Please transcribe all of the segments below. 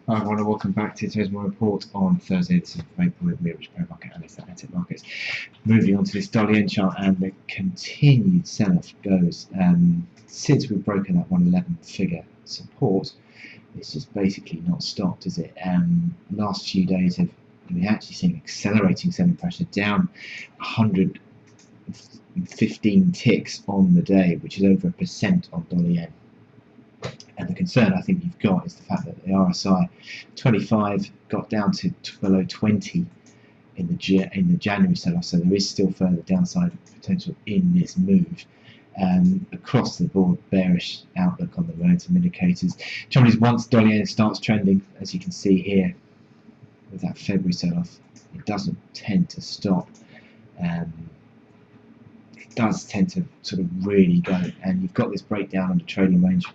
Hi everyone and welcome back to today's report on Thursday, the 6th of April with me, Rich Pro Market Analyst at Atlantic Markets. Moving on to this dollar yen chart, and the continued sell-off goes. Since we've broken that 111 figure support, it's just basically not stopped, is it? Last few days we've actually seen accelerating selling pressure down 115 ticks on the day, which is over 1% on dollar yen. And the concern I think you've got is the fact that the RSI 25 got down to below 20 in the January sell-off, so there is still further downside potential in this move. Across the board, bearish outlook on the momentum indicators. Trouble is, once dollar yen starts trending, as you can see here with that February sell-off, it doesn't tend to stop. Does tend to sort of really go, and you've got this breakdown on the trading range,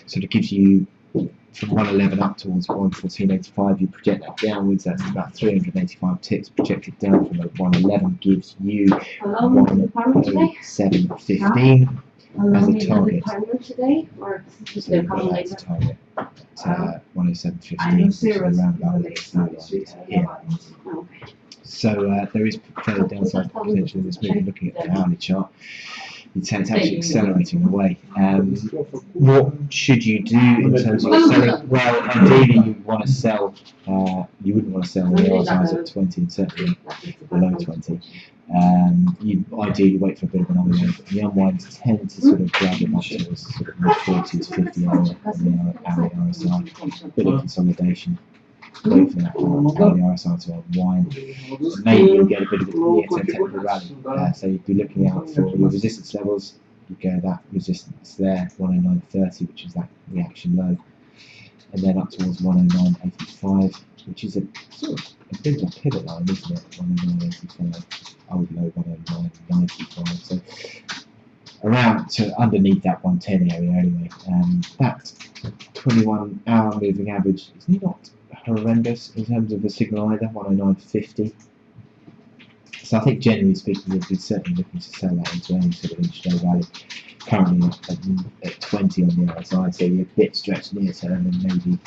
sort of gives you from 111 up towards 114.85. You project that downwards, that's about 385 ticks projected down from the 111, gives you 107.15 as a target. So you've got that as a target at 107.15, which is around about here. So there is further downside potential in this move. Looking at the hourly chart, it's actually accelerating away. What should you do in terms of selling? Well, ideally you want to sell. You wouldn't want to sell when the RSI at 20, and certainly below 20. You ideally wait for a bit of an unwind. The unwinds tend to sort of drag it up towards sort of mid-40s, 50 on the hourly RSI. Bit of consolidation. Wait for that hourly RSI to unwind. Maybe you'll get a bit of a near-term technical rally. So you'd be looking out for your resistance levels. You go that resistance there, 109.30, which is that reaction low, and then up towards 109.85, which is a sort of a bit of a pivot line, isn't it? 109.85, old low 109.95. So around to underneath that 110 area anyway. That 21-hour moving average is not horrendous in terms of the signal either, 109.50. So I think generally speaking we'd be certainly looking to sell that into any sort of intraday rally. Currently at 20 on the RSI, so you're a bit stretched near term, and maybe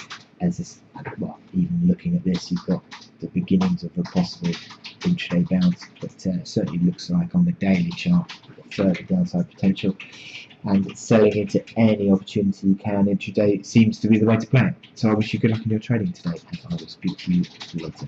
as this, well, even looking at this, you've got the beginnings of a possible intraday bounce, but certainly looks like on the daily chart you've got further downside potential, and selling into any opportunity you can intraday seems to be the way to play it. So I wish you good luck in your trading today, and I will speak to you later.